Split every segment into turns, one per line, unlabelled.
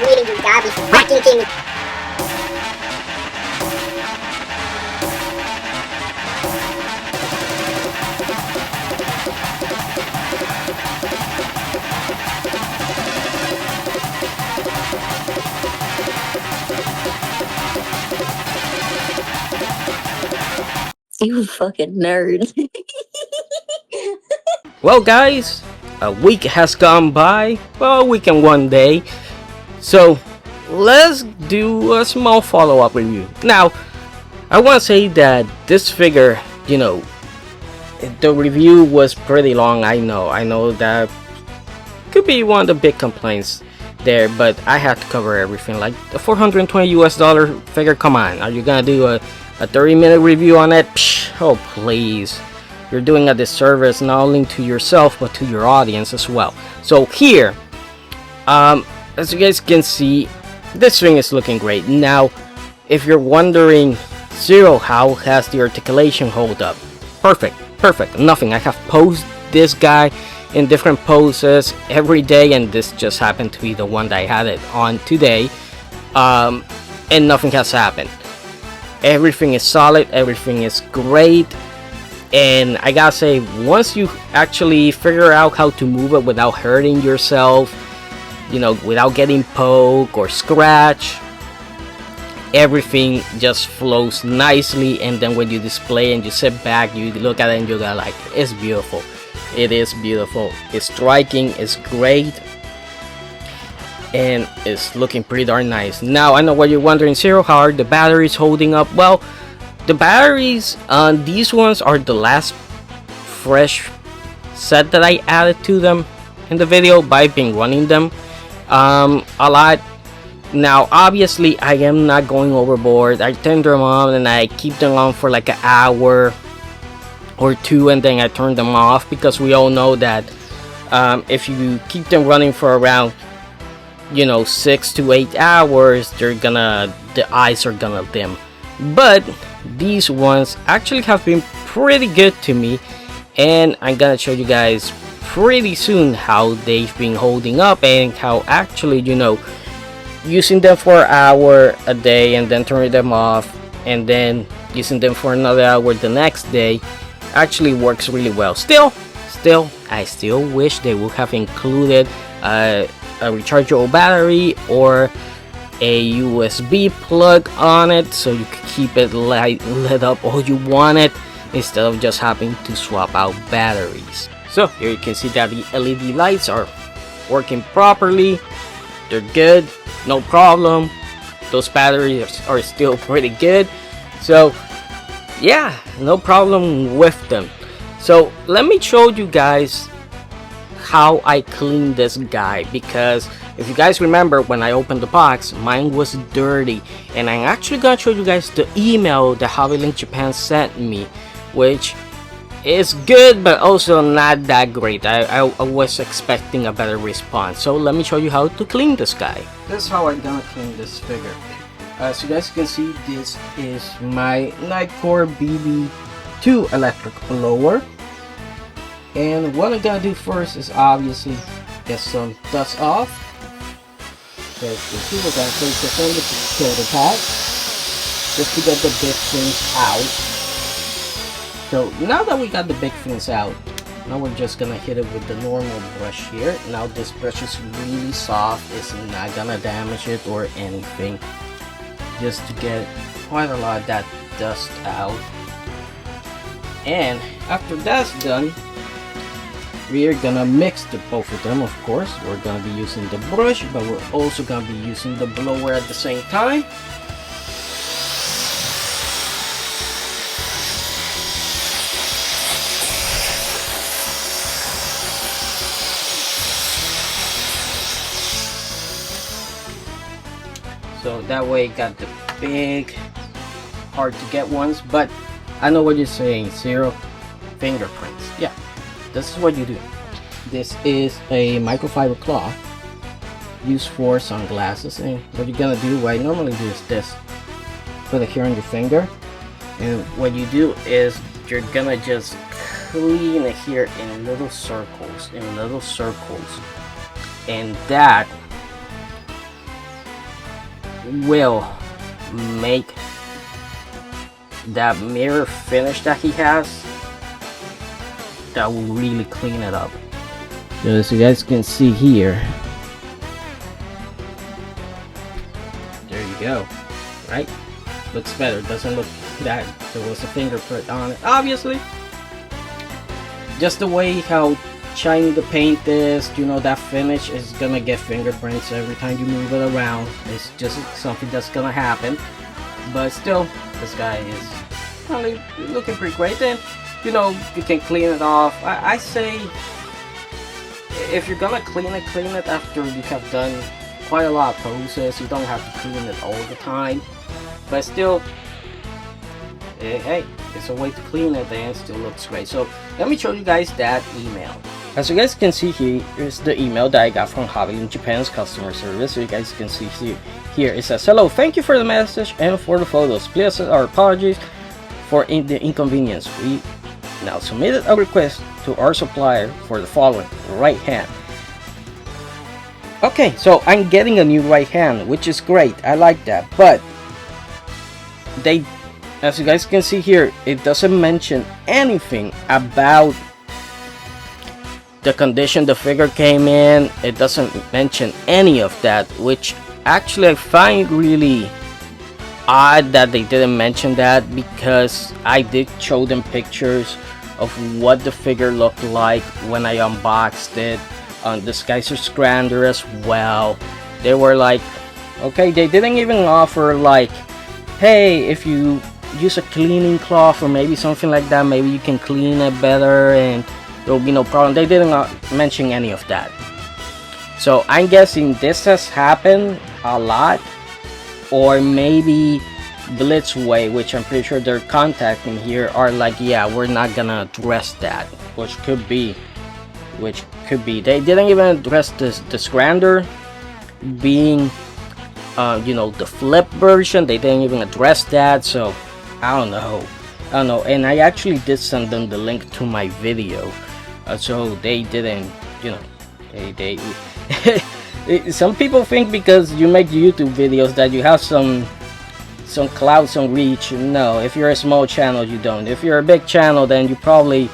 reading, you gotta be fucking kidding me.
You fucking nerd.
Well guys, a week has gone by, well, a week and 1 day, so let's do a small follow-up review. Now, I want to say that this figure, you know, the review was pretty long. I know that could be one of the big complaints there, but I had to cover everything. Like the $420 figure, come on, are you gonna do a 30-minute review on it? Psh, oh please. You're doing a disservice not only to yourself but to your audience as well. So here, as you guys can see, this thing is looking great. Now, if you're wondering, Zero, how has the articulation hold up? Perfect, nothing. I have posed this guy in different poses every day, and this just happened to be the one that I had it on today, and nothing has happened. Everything is solid, everything is great. And I gotta say, once you actually figure out how to move it without hurting yourself, you know, without getting poked or scratch, everything just flows nicely. And then when you display and you sit back, you look at it and you go like, it's beautiful. It is beautiful. It's striking, it's great, and it's looking pretty darn nice. Now, I know what you're wondering, Zero, how are the batteries holding up? Well, the batteries on these ones are the last fresh set that I added to them in the video, but I've been running them a lot. Now obviously I am not going overboard. I turn them on and I keep them on for like an hour or two, and then I turn them off, because we all know that if you keep them running for around, you know, 6 to 8 hours, the eyes are gonna dim. But these ones actually have been pretty good to me, and I'm gonna show you guys pretty soon how they've been holding up, and how actually, you know, using them for an hour a day and then turning them off and then using them for another hour the next day actually works really well. Still I still wish they would have included a rechargeable battery or a USB plug on it, so you could keep it lit up all you wanted instead of just having to swap out batteries. So here you can see that the LED lights are working properly. They're good, no problem. Those batteries are still pretty good, so yeah, no problem with them. So let me show you guys how I clean this guy, because if you guys remember, when I opened the box, mine was dirty, and I'm actually gonna show you guys the email that Blitzway Japan sent me, which is good but also not that great. I was expecting a better response. So let me show you how to clean this guy. This is how I'm gonna clean this figure. As you guys can see, this is my Nightcore BB2 electric blower. And what I'm gonna do first is obviously get some dust off. So you can see, we're gonna take this on the filter pad just to get the big things out. So now that we got the big things out, now we're just gonna hit it with the normal brush here. Now this brush is really soft, it's not gonna damage it or anything, just to get quite a lot of that dust out. And after that's done, we are gonna mix both of them. Of course, we're gonna be using the brush, but we're also gonna be using the blower at the same time. So that way, got the big, hard to get ones. But I know what you're saying, Zero, fingerprints. Yeah, this is what you do. This is a microfiber cloth used for sunglasses, and what you're gonna do, what I normally do, is this. Put it here on your finger, and what you do is you're gonna just clean it here in little circles, and that will make that mirror finish that he has, that will really clean it up. So as you guys can see here, there you go, right? Looks better. Doesn't look that there was a fingerprint on it, obviously. Just the way how shiny the paint is, you know, that finish is gonna get fingerprints every time you move it around. It's just something that's gonna happen, but still, this guy is probably looking pretty great. And you know, you can clean it off. I say if you're gonna clean it after you have done quite a lot of poses. You don't have to clean it all the time, but still, hey, it's a way to clean it and it still looks great. So let me show you guys that email. As you guys can see, here is the email that I got from Hobby Japan's customer service. So you guys can see here it says, "Hello, thank you for the message and for the photos. Please our apologies for the inconvenience. We now submitted a request to our supplier for the following: right hand." Okay, so I'm getting a new right hand, which is great. I like that, but they, as you guys can see here, it doesn't mention anything about the condition the figure came in. It doesn't mention any of that, which actually I find really odd that they didn't mention that, because I did show them pictures of what the figure looked like when I unboxed it on this Kaiser Scrander as well. They were like, okay, they didn't even offer like, hey, if you use a cleaning cloth or maybe something like that, maybe you can clean it better and there will be no problem. They didn't mention any of that. So I'm guessing this has happened a lot, or maybe Blitzway, which I'm pretty sure they're contacting here, are like, yeah, we're not gonna address that, which could be. They didn't even address the Scrander being you know, the flip version. They didn't even address that, so I don't know. And I actually did send them the link to my video, so they didn't, you know, they some people think because you make YouTube videos that you have some clout, some reach. No, if you're a small channel, you don't. If you're a big channel, then you probably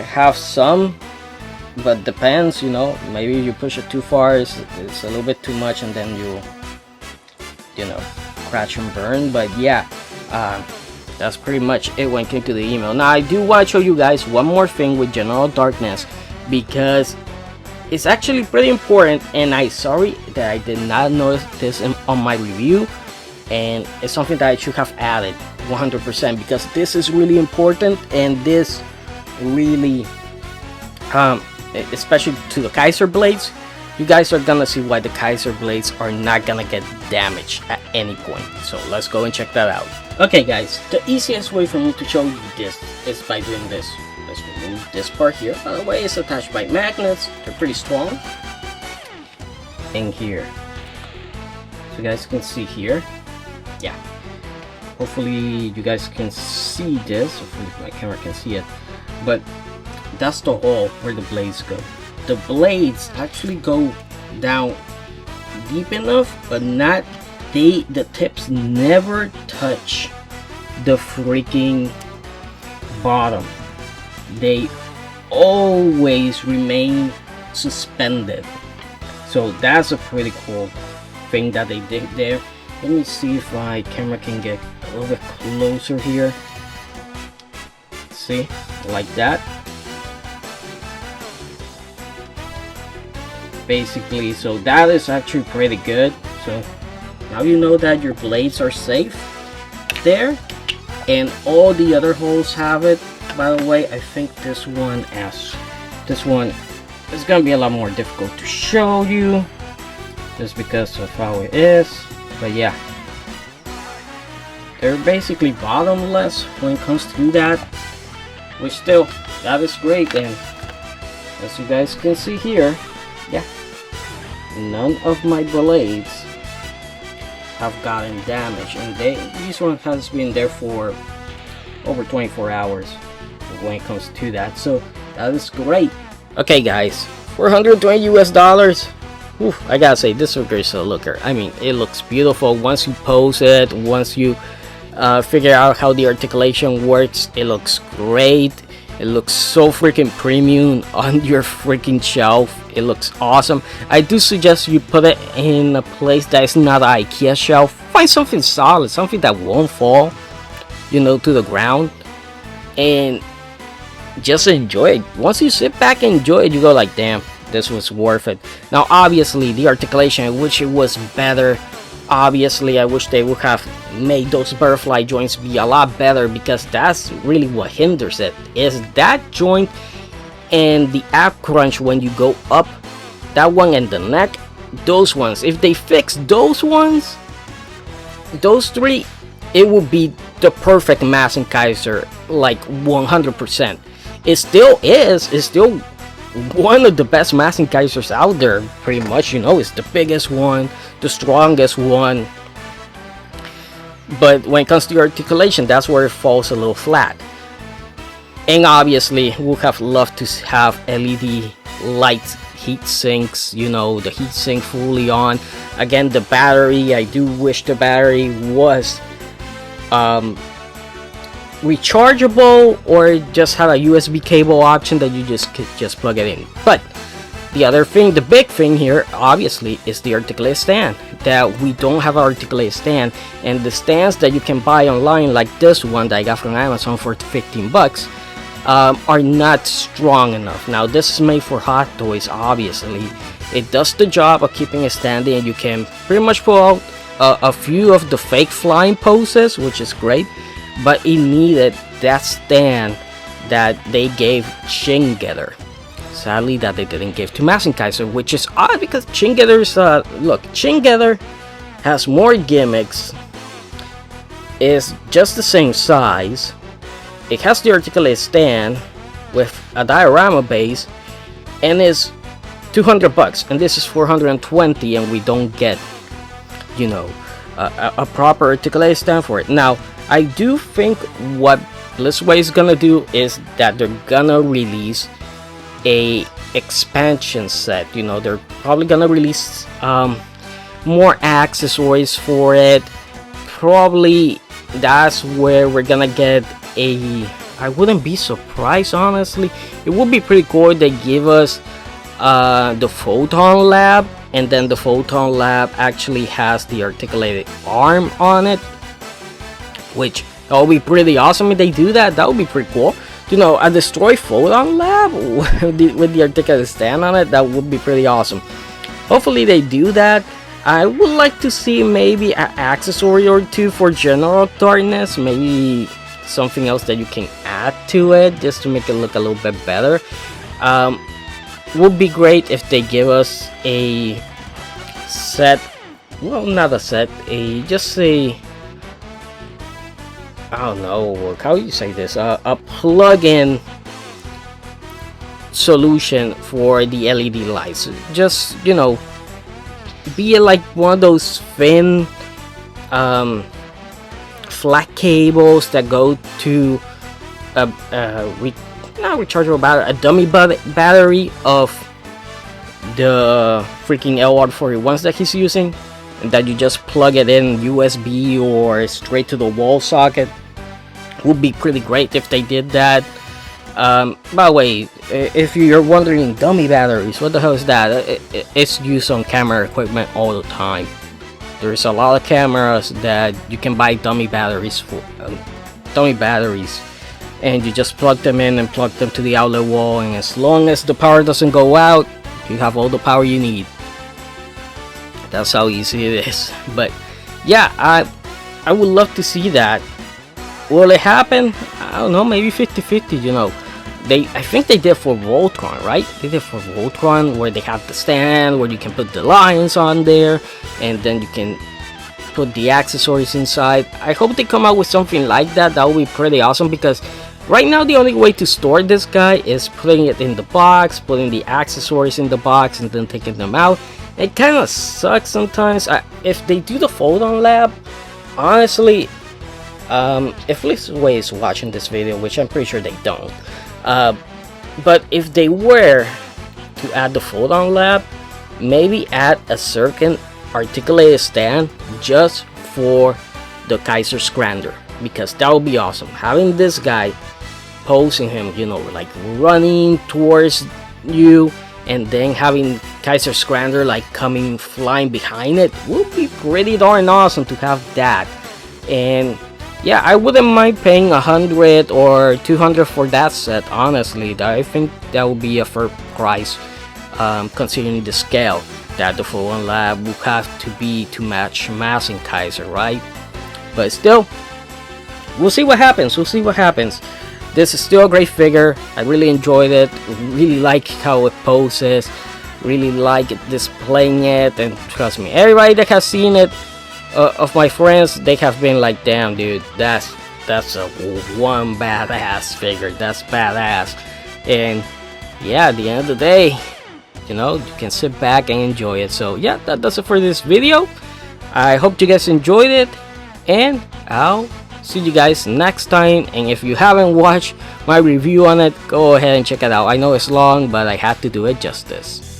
have some, but depends, you know. Maybe you push it too far, it's a little bit too much, and then you know, crash and burn. But yeah, that's pretty much it when it came to the email. Now I do want to show you guys one more thing with General Darkness, because it's actually pretty important, and I'm sorry that I did not notice this on my review, and it's something that I should have added 100%, because this is really important, and this really especially to the Kaiser blades. You guys are gonna see why the Kaiser blades are not gonna get damaged at any point. So let's go and check that out. Okay guys, the easiest way for me to show you this is by doing this. Let's remove this part here. By the way, it's attached by magnets. They're pretty strong. In here, so you guys can see here. Yeah, hopefully you guys can see this. Hopefully my camera can see it. But that's the hole where the blades go. The blades actually go down deep enough, but not, the tips never touch the freaking bottom. They always remain suspended. So that's a pretty cool thing that they did there. Let me see if my camera can get a little bit closer here. See, like that. Basically, so that is actually pretty good. So now you know that your blades are safe there, and all the other holes have it. By the way, I think this one is gonna be a lot more difficult to show you just because of how it is. But yeah, they're basically bottomless when it comes to that, which still, that is great. And as you guys can see here, yeah, none of my blades have gotten damaged, and this one has been there for over 24 hours when it comes to that. So that is great. Okay guys, $420 US, oof, I gotta say, this figure is a looker. I mean, it looks beautiful once you pose it, once you figure out how the articulation works. It looks great. It looks so freaking premium on your freaking shelf. It looks awesome. I do suggest you put it in a place that is not an IKEA shelf. Find something solid, something that won't fall, you know, to the ground, and just enjoy it. Once you sit back and enjoy it, you go like, damn, this was worth it. Now obviously the articulation, I wish it was better. Obviously I wish they would have made those butterfly joints be a lot better, because that's really what hinders it, is that joint and the ab crunch when you go up, that one and the neck, those ones. If they fix those ones, those three, it would be the perfect Mazinkaiser, like 100%. It still is. It's still one of the best Mazinkaisers out there, pretty much. You know, it's the biggest one, the strongest one. But when it comes to articulation, that's where it falls a little flat. And obviously, we would have loved to have LED light heat sinks, you know, the heat sink fully on. Again, the battery, I do wish the battery was rechargeable, or just have a USB cable option that you just plug it in. But the other thing, the big thing here, obviously, is the articulated stand. That we don't have an articulated stand, and the stands that you can buy online, like this one that I got from Amazon for 15 bucks, are not strong enough. Now this is made for hot toys. Obviously it does the job of keeping it standing, and you can pretty much pull out a few of the fake flying poses, which is great, but it needed that stand that they gave Shin-Getter. Sadly, that they didn't give to Mazinkaiser, which is odd, because Shin-Getter's look, Shin-Getter has more gimmicks, is just the same size. It has the articulated stand with a diorama base, and is 200 bucks, and this is 420, and we don't get, you know, a proper articulated stand for it. Now I do think what Blitzway is gonna do is that they're gonna release a expansion set. You know, they're probably gonna release more accessories for it. Probably that's where we're gonna get a, I wouldn't be surprised, honestly. It would be pretty cool if they give us the Photon Lab, and then the Photon Lab actually has the articulated arm on it, which that would be pretty awesome if they do that. That would be pretty cool. You know, a Destroy Photon Lab with the articulated stand on it, that would be pretty awesome. Hopefully they do that. I would like to see maybe an accessory or two for general darkness, maybe something else that you can add to it just to make it look a little bit better. Would be great if they give us a set, well, not a set, just a, I don't know, how you say this, a plug-in solution for the LED lights. Just, you know, be it like one of those thin flat cables that go to not rechargeable battery, a dummy battery of the freaking LR41s that he's using, and that you just plug it in USB or straight to the wall socket. Would be pretty great if they did that. By the way, if you're wondering, dummy batteries, what the hell is that? It's used on camera equipment all the time. There's a lot of cameras that you can buy dummy batteries for, and you just plug them in and plug them to the outlet wall, and as long as the power doesn't go out, you have all the power you need. That's how easy it is. But yeah, I would love to see that. Will it happen? I don't know, maybe 50-50, you know. I think they did for Voltron, right? They did for Voltron, where they have the stand where you can put the lions on there, and then you can put the accessories inside. I hope they come out with something like that. That would be pretty awesome, because right now the only way to store this guy is putting it in the box, putting the accessories in the box, and then taking them out. It kind of sucks sometimes. If they do the Photon Lab, honestly, if Blitzway is watching this video, which I'm pretty sure they don't, but if they were to add the Photon Lab, maybe add a certain articulated stand just for the Kaiser Scrander, because that would be awesome. Having this guy posing him, you know, like running towards you, and then having Kaiser Scrander like coming flying behind it would be pretty darn awesome to have that. And yeah, I wouldn't mind paying 100 or 200 for that set. Honestly, I think that would be a fair price, considering the scale that the full one lab would have to be to match Mazinkaiser, right? But still, we'll see what happens. We'll see what happens. This is still a great figure. I really enjoyed it. Really like how it poses. Really like displaying it. And trust me, everybody that has seen it, of my friends, they have been like, damn dude, that's a one badass figure. That's badass. And yeah, at the end of the day, you know, you can sit back and enjoy it. So yeah, that does it for this video. I hope you guys enjoyed it, and I'll see you guys next time. And if you haven't watched my review on it, go ahead and check it out. I know it's long, but I had to do it justice.